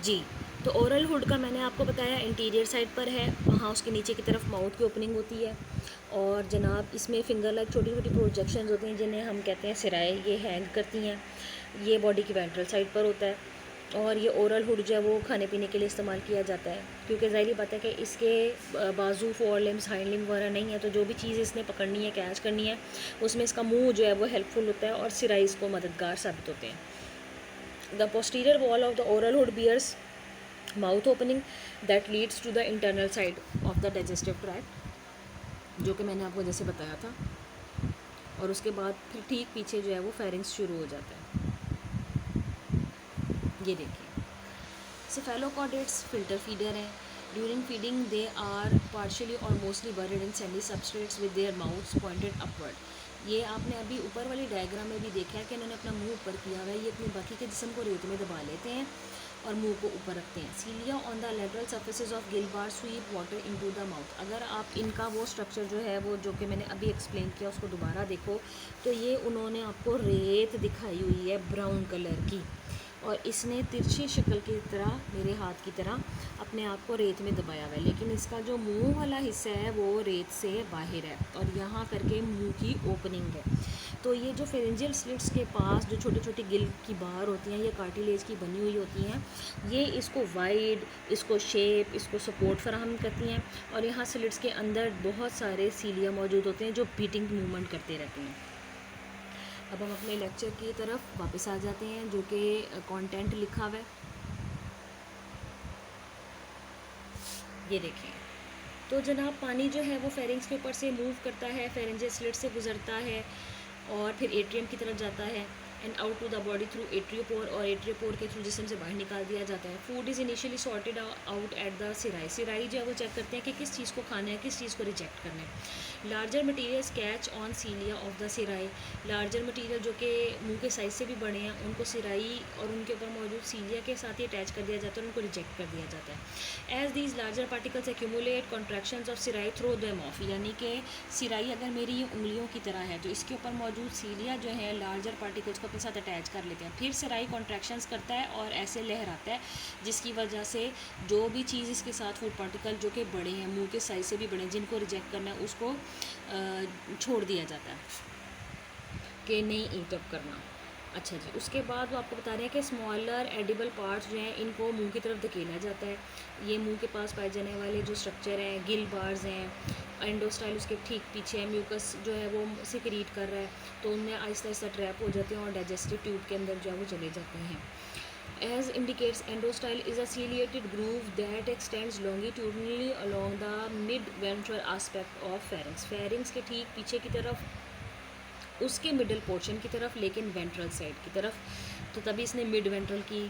जी, तो oral hood का मैंने आपको बताया इंटीरियर साइड पर है, वहाँ उसके नीचे की तरफ माउथ की ओपनिंग होती है और जनाब इसमें फिंगर लाइक छोटी छोटी प्रोजेक्शंस होती हैं जिन्हें हम कहते हैं सिराए, ये हैंग करती हैं। ये बॉडी की वेंट्रल साइड पर होता है और ये ओरल हुड जो है वो खाने पीने के लिए इस्तेमाल किया जाता है, क्योंकि ज़ाहिर बात है कि इसके बाजू, फोर लिम्स, हाइंड लिम्ब वगैरह नहीं है, तो जो भी चीज़ इसने पकड़नी है, कैच करनी है, उसमें इसका मुंह जो है वो हेल्पफुल होता है और सिराई इसको मददगार साबित होते हैं। The posterior wall of the oral hood bears mouth opening that leads to the internal side of the digestive tract, जो कि मैंने आपको जैसे बताया था, और उसके बाद फिर ठीक पीछे जो है वो फेरिंग्स शुरू हो जाता है। ये देखिए, सेफेलोकॉर्डेट्स फिल्टर फीडर हैं। During feeding they are partially or mostly buried in sandy substrates with their mouths pointed upward. ये आपने अभी ऊपर वाली डायग्राम में भी देखा है कि इन्होंने अपना मुंह ऊपर किया हुआ है। ये अपने बाकी के जिस्म को रेत में दबा लेते हैं और मुंह को ऊपर रखते हैं। Cilia on the lateral surfaces of gill bar sweep water into the mouth. अगर आप इनका वो स्ट्रक्चर जो है वो जो कि मैंने अभी एक्सप्लेन किया उसको दोबारा देखो तो ये उन्होंने आपको रेत दिखाई हुई है ब्राउन कलर की, और इसने तिरछी शक्ल की तरह मेरे हाथ की तरह अपने आप को रेत में दबाया हुआ है, लेकिन इसका जो मुंह वाला हिस्सा है वो रेत से बाहर है और यहाँ करके मुंह की ओपनिंग है। तो ये जो फेरेंजियल स्लिट्स के पास जो छोटी छोटी गिल की बार होती हैं, ये कार्टिलेज की बनी हुई होती हैं, ये इसको वाइड, इसको शेप, इसको सपोर्ट फराहम करती हैं। और यहाँ स्लिट्स के अंदर बहुत सारे सीलिया मौजूद होते हैं जो बीटिंग मूवमेंट करते रहते हैं। अब हम अपने लेक्चर की तरफ वापस आ जाते हैं, जो कि कंटेंट लिखा हुआ है। ये देखें, तो जनाब पानी जो है वो फेरिंग्स के ऊपर से मूव करता है, फेरेंजियल स्लिट से गुजरता है और फिर एट्रियम की तरफ जाता है and out to the body through atriopore, और एट्रियोपोर के थ्रू जिस्म से बाहर निकाल दिया जाता है। Food is initially sorted out at the cirri. Cirri जो है वो चेक करते हैं कि किस चीज़ को खाना है, किस चीज़ को रिजेक्ट करना है। Larger material catch on cilia of the cirri. Larger material जो कि मुंह के साइज से भी बड़े हैं, उनको सिराई और उनके ऊपर मौजूद सीलिया के साथ ही अटैच कर दिया जाता है और उनको रिजेक्ट कर दिया जाता है। As these larger particles accumulate contractions of cirri throw them off, यानी कि सिराई अगर मेरी ये उंगलियों की तरह है तो इसके ऊपर मौजूद सीलिया जो है लार्जर पार्टिकल्स को अपने साथ अटैच कर लेते हैं। फिर सिराई कॉन्ट्रैक्शंस करता है और ऐसे लहराता है, जिसकी वजह से जो भी चीज़ इसके साथ फूड पार्टिकल जो कि बड़े हैं, मुंह के साइज से भी बड़े हैं, जिनको रिजेक्ट करना है उसको छोड़ दिया जाता है कि नहीं ईट अप करना। अच्छा जी, उसके बाद वो आपको बता रहे हैं कि स्मॉलर एडिबल पार्ट्स जो हैं इनको मुंह की तरफ धकेला जाता है। ये मुंह के पास पाए जाने वाले जो स्ट्रक्चर हैं, गिल बार्स हैं, एंडोस्टाइल उसके ठीक पीछे है, म्यूकस जो है वो सिक्रीट कर रहा है, तो उनमें आहिस्ता आहिस्ता ट्रैप हो जाते हैं और डाइजेस्टिव ट्यूब के अंदर जो है वो चले जाते हैं। As indicates, endostyle is a ciliated groove that extends longitudinally along the mid-ventral aspect of pharynx. pharynx के ठीक पीछे की तरफ, उसके मिडल पोर्शन की तरफ, लेकिन वेंट्रल साइड की तरफ, तो तभी इसने मिड वेंट्रल की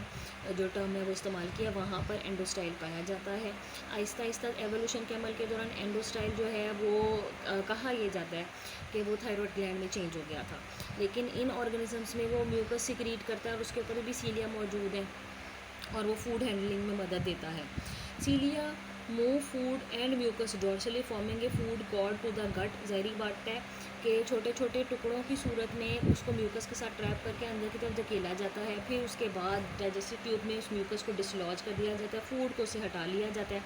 जो टर्म है वो इस्तेमाल किया। वहाँ पर एंडोस्टाइल पाया जाता है। आहिस्ता आहिस्ता एवोल्यूशन के अमल के दौरान एंडोस्टाइल जो है वो कहा यह जाता है कि वो थायरॉयड ग्लैंड में चेंज हो गया था, लेकिन इन ऑर्गेनिजम्स में वो म्यूकस सिक्रीट करता है और उसके ऊपर भी सीलिया मौजूद है और वो फूड हैंडलिंग में मदद देता है। Cilia move food and mucus dorsally forming a food cord to the gut. ज़ाहिरी बात है कि छोटे छोटे टुकड़ों की सूरत में उसको म्यूकस के साथ ट्रैप करके अंदर की तरफ धकेला जाता है। फिर उसके बाद डाइजेस्टिव ट्यूब में उस म्यूकस को डिसलॉज कर दिया जाता है, फूड को उसे हटा लिया जाता है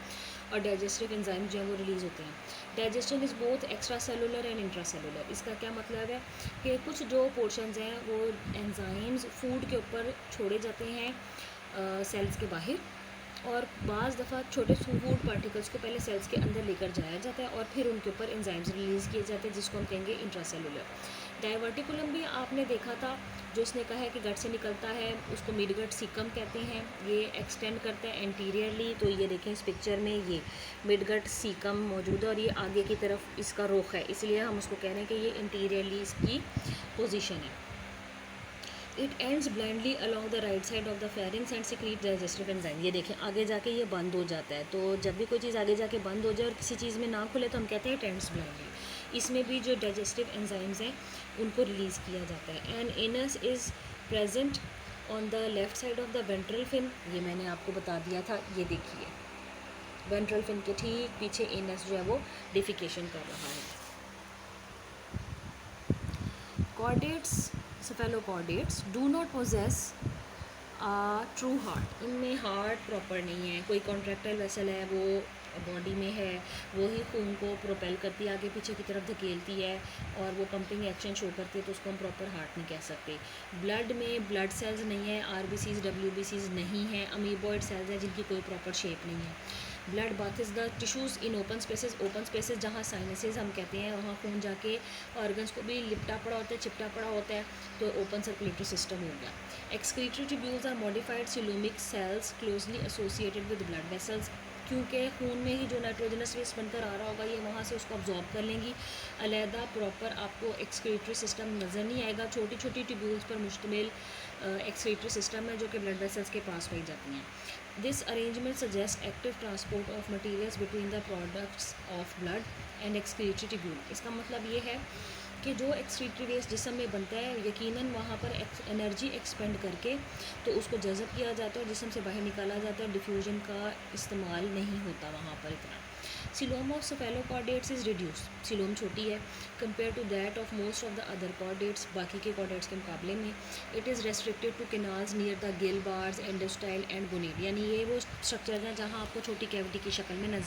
और डाइजेस्टिव एंजाइम जो है वो रिलीज़ होते हैं। Digestion is both extra cellular and intra cellular. इसका क्या मतलब है कि कुछ जो पोर्शंस हैं वो एंजाइम्स फूड के ऊपर छोड़े जाते हैं सेल्स के बाहर, और बाज़ दफ़ा छोटे फूड पार्टिकल्स को पहले सेल्स के अंदर लेकर जाया जाता है और फिर उनके ऊपर एंजाइम्स रिलीज़ किए जाते हैं, जिसको हम कहेंगे इंट्रासेलुलर। डाइवर्टिकुलम भी आपने देखा था, जो इसने कहा है कि गट से निकलता है, उसको मिड गट सीकम कहते हैं। ये एक्सटेंड करता है एंटीरियरली, तो ये देखें इस पिक्चर में ये मिड गट सीकम मौजूद है और ये आगे की तरफ इसका रुख है, इसलिए हम उसको कह रहे हैं कि ये इंटीरियरली इसकी पोजीशन है। It ends blindly along the right side of the pharynx and secrete digestive enzyme. ये देखें आगे जाके ये बंद हो जाता है, तो जब भी कोई चीज़ आगे जाके बंद हो जाए और किसी चीज़ में ना खुले तो हम कहते हैं इट एंड्स ब्लाइंडली। इसमें भी जो डाइजेस्टिव एंजाइम्स हैं उनको रिलीज़ किया जाता है। And anus is present on the left side of the ventral fin. ये मैंने आपको बता दिया था, ये देखिए वेंट्रल फिन के ठीक पीछे एनस जो है वो डिफिकेशन कर रहा है। Chordates, cephalochordates do not possess true heart, इनमें हार्ट प्रॉपर नहीं है, कोई कॉन्ट्रैक्टाइल वेसल है वो बॉडी में है, वो ही खून को प्रोपेल करती है, आगे पीछे की तरफ धकेलती है और वो पंपिंग एक्शन शो करती है, तो उसको हम प्रॉपर हार्ट नहीं कह सकते। ब्लड में ब्लड सेल्स नहीं है, आरबीसीज डब्ल्यूबीसीज नहीं है, अमीबॉइड सेल्स हैं जिनकी कोई प्रॉपर शेप नहीं है। Blood bath is the tissues in open spaces जहाँ साइनसेस हम कहते हैं, वहाँ खून जाके ऑर्गन्स को भी लिपटा पड़ा होता है, चिपटा पड़ा होता है, तो ओपन सर्कुलेटरी सिस्टम हो गया। Excretory tubules are modified coelomic cells closely associated with blood vessels, क्योंकि खून में ही जो नाइट्रोजनस वेस्ट बनकर आ रहा होगा ये वहाँ से उसको अब्जॉर्ब कर लेंगी। अलहदा प्रॉपर आपको एक्सक्रीटरी सिस्टम नज़र नहीं आएगा, छोटी छोटी ट्यूब्यूल्स पर मुश्तमिल एक्सक्रीटरी सिस्टम है जो कि ब्लड वेसल्स के पास पाई जाती हैं। This arrangement suggest active transport of materials between the products of blood and excretory tubule. इसका मतलब ये है कि जो एक्सक्रीटरी वेस्ट जिस्म में बनता है, यकीनन वहाँ पर एनर्जी एक्सपेंड करके तो उसको जज़ब किया जाता है और जिस्म से बाहर निकाला जाता है, डिफ्यूजन का इस्तेमाल नहीं होता वहाँ पर इतना। Coelom of cephalochordates is reduce, coelom छोटी है compare to that of most of the other chordates, बाकी के कॉर्डेट्स के मुकाबले में। It is restricted to canals near the gill bars endostyle and bonnet, यानी ये वो स्ट्रक्चर हैं जहाँ आपको छोटी कैविटी की शक्ल में नजर